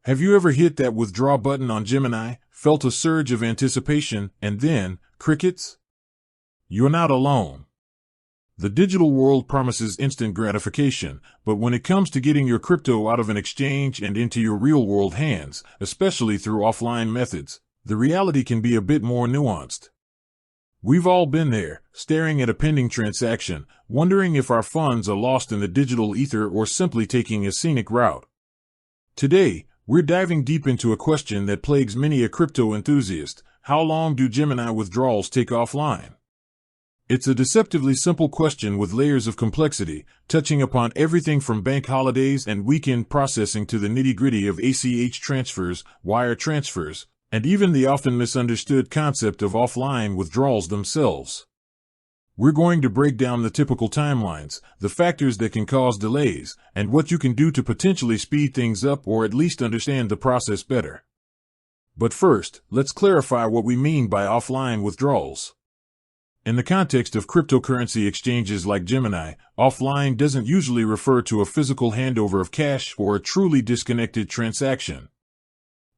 Have you ever hit that withdraw button on Gemini, felt a surge of anticipation, and then, crickets? You're not alone. The digital world promises instant gratification, but when it comes to getting your crypto out of an exchange and into your real-world hands, especially through offline methods, the reality can be a bit more nuanced. We've all been there, staring at a pending transaction, wondering if our funds are lost in the digital ether or simply taking a scenic route. Today, we're diving deep into a question that plagues many a crypto enthusiast: how long do Gemini withdrawals take offline? It's a deceptively simple question with layers of complexity, touching upon everything from bank holidays and weekend processing to the nitty-gritty of ACH transfers, wire transfers, and even the often misunderstood concept of offline withdrawals themselves. We're going to break down the typical timelines, the factors that can cause delays, and what you can do to potentially speed things up or at least understand the process better. But first, let's clarify what we mean by offline withdrawals. In the context of cryptocurrency exchanges like Gemini, offline doesn't usually refer to a physical handover of cash or a truly disconnected transaction.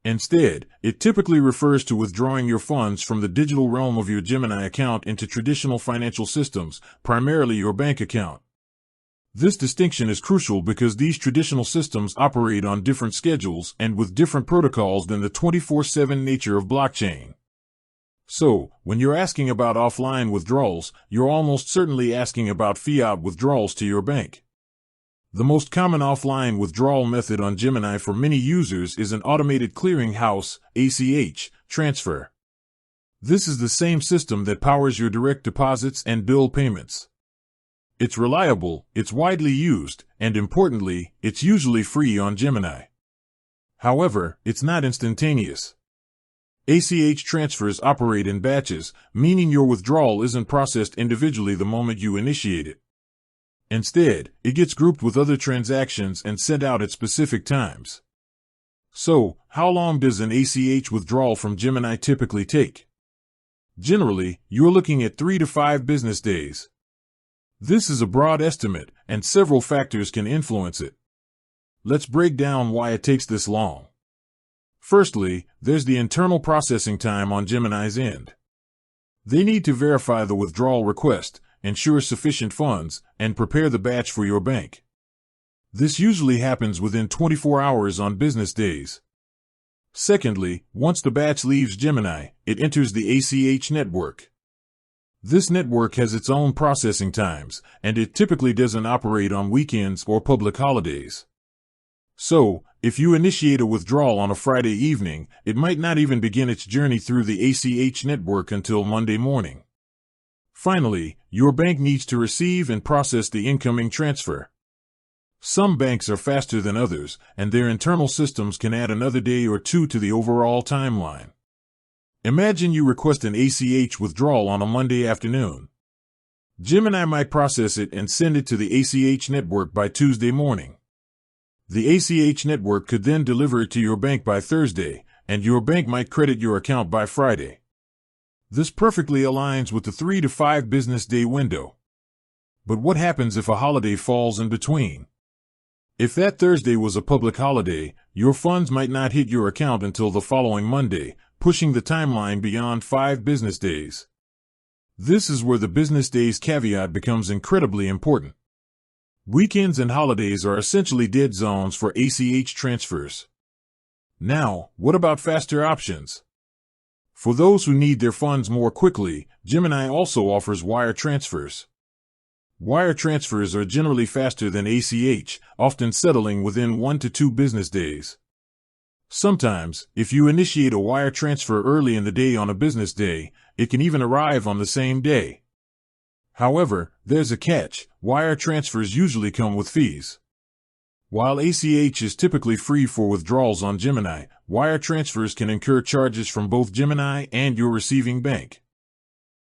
Instead, it typically refers to withdrawing your funds from the digital realm of your Gemini account into traditional financial systems, primarily your bank account. This distinction is crucial because these traditional systems operate on different schedules and with different protocols than the 24/7 nature of blockchain. So, when you're asking about offline withdrawals, you're almost certainly asking about fiat withdrawals to your bank. The most common offline withdrawal method on Gemini for many users is an automated clearinghouse (ACH) transfer. This is the same system that powers your direct deposits and bill payments. It's reliable, it's widely used, and importantly, it's usually free on Gemini. However, it's not instantaneous. ACH transfers operate in batches, meaning your withdrawal isn't processed individually the moment you initiate it. Instead, it gets grouped with other transactions and sent out at specific times. So, how long does an ACH withdrawal from Gemini typically take? Generally, you're looking at 3 to 5 business days. This is a broad estimate, and several factors can influence it. Let's break down why it takes this long. Firstly, there's the internal processing time on Gemini's end. They need to verify the withdrawal request, ensure sufficient funds, and prepare the batch for your bank. This usually happens within 24 hours on business days. Secondly, once the batch leaves Gemini, it enters the ACH network. This network has its own processing times, and it typically doesn't operate on weekends or public holidays. So, if you initiate a withdrawal on a Friday evening, it might not even begin its journey through the ACH network until Monday morning. Finally, your bank needs to receive and process the incoming transfer. Some banks are faster than others, and their internal systems can add another day or two to the overall timeline. Imagine you request an ACH withdrawal on a Monday afternoon. Gemini might process it and send it to the ACH network by Tuesday morning. The ACH network could then deliver it to your bank by Thursday, and your bank might credit your account by Friday. This perfectly aligns with the 3 to 5 business day window. But what happens if a holiday falls in between? If that Thursday was a public holiday, your funds might not hit your account until the following Monday, pushing the timeline beyond 5 business days. This is where the business days caveat becomes incredibly important. Weekends and holidays are essentially dead zones for ACH transfers. Now, what about faster options? For those who need their funds more quickly, Gemini also offers wire transfers. Wire transfers are generally faster than ACH, often settling within 1 to 2 business days. Sometimes, if you initiate a wire transfer early in the day on a business day, it can even arrive on the same day. However, there's a catch: wire transfers usually come with fees. While ACH is typically free for withdrawals on Gemini, wire transfers can incur charges from both Gemini and your receiving bank.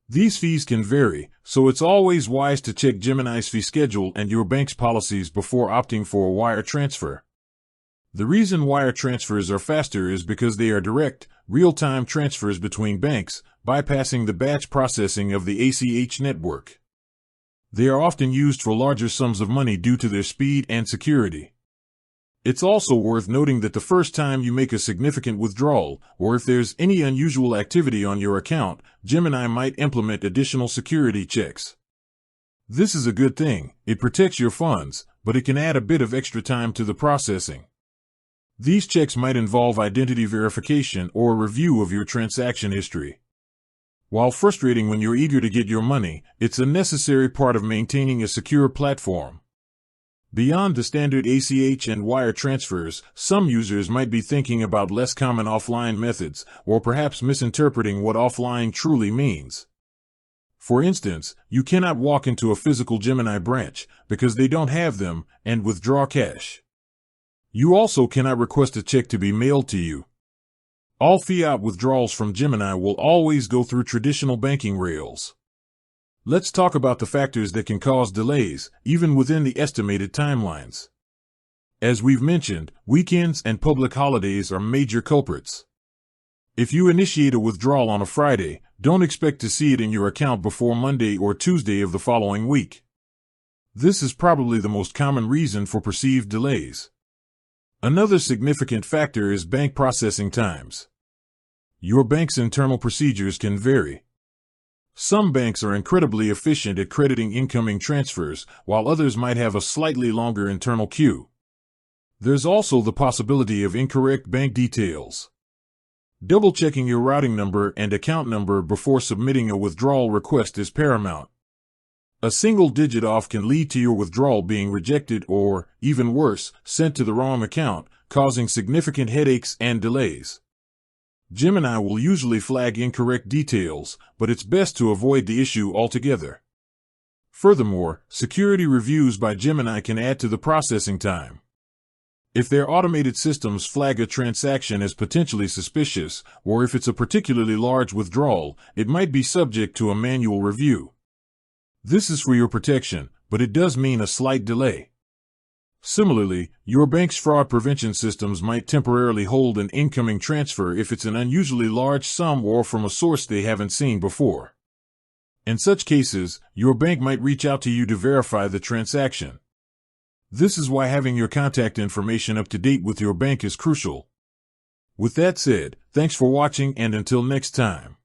These fees can vary, so it's always wise to check Gemini's fee schedule and your bank's policies before opting for a wire transfer. The reason wire transfers are faster is because they are direct, real-time transfers between banks, bypassing the batch processing of the ACH network. They are often used for larger sums of money due to their speed and security. It's also worth noting that the first time you make a significant withdrawal, or if there's any unusual activity on your account, Gemini might implement additional security checks. This is a good thing. It protects your funds, but it can add a bit of extra time to the processing. These checks might involve identity verification or a review of your transaction history. While frustrating when you're eager to get your money, it's a necessary part of maintaining a secure platform. Beyond the standard ACH and wire transfers, some users might be thinking about less common offline methods, or perhaps misinterpreting what offline truly means. For instance, you cannot walk into a physical Gemini branch, because they don't have them, and withdraw cash. You also cannot request a check to be mailed to you. All fiat withdrawals from Gemini will always go through traditional banking rails. Let's talk about the factors that can cause delays, even within the estimated timelines. As we've mentioned, weekends and public holidays are major culprits. If you initiate a withdrawal on a Friday, don't expect to see it in your account before Monday or Tuesday of the following week. This is probably the most common reason for perceived delays. Another significant factor is bank processing times. Your bank's internal procedures can vary. Some banks are incredibly efficient at crediting incoming transfers, while others might have a slightly longer internal queue. There's also the possibility of incorrect bank details. Double-checking your routing number and account number before submitting a withdrawal request is paramount. A single digit off can lead to your withdrawal being rejected or, even worse, sent to the wrong account, causing significant headaches and delays. Gemini will usually flag incorrect details, but it's best to avoid the issue altogether. Furthermore, security reviews by Gemini can add to the processing time. If their automated systems flag a transaction as potentially suspicious, or if it's a particularly large withdrawal, it might be subject to a manual review. This is for your protection, but it does mean a slight delay. Similarly, your bank's fraud prevention systems might temporarily hold an incoming transfer if it's an unusually large sum or from a source they haven't seen before. In such cases, your bank might reach out to you to verify the transaction. This is why having your contact information up to date with your bank is crucial. With that said, thanks for watching, and until next time.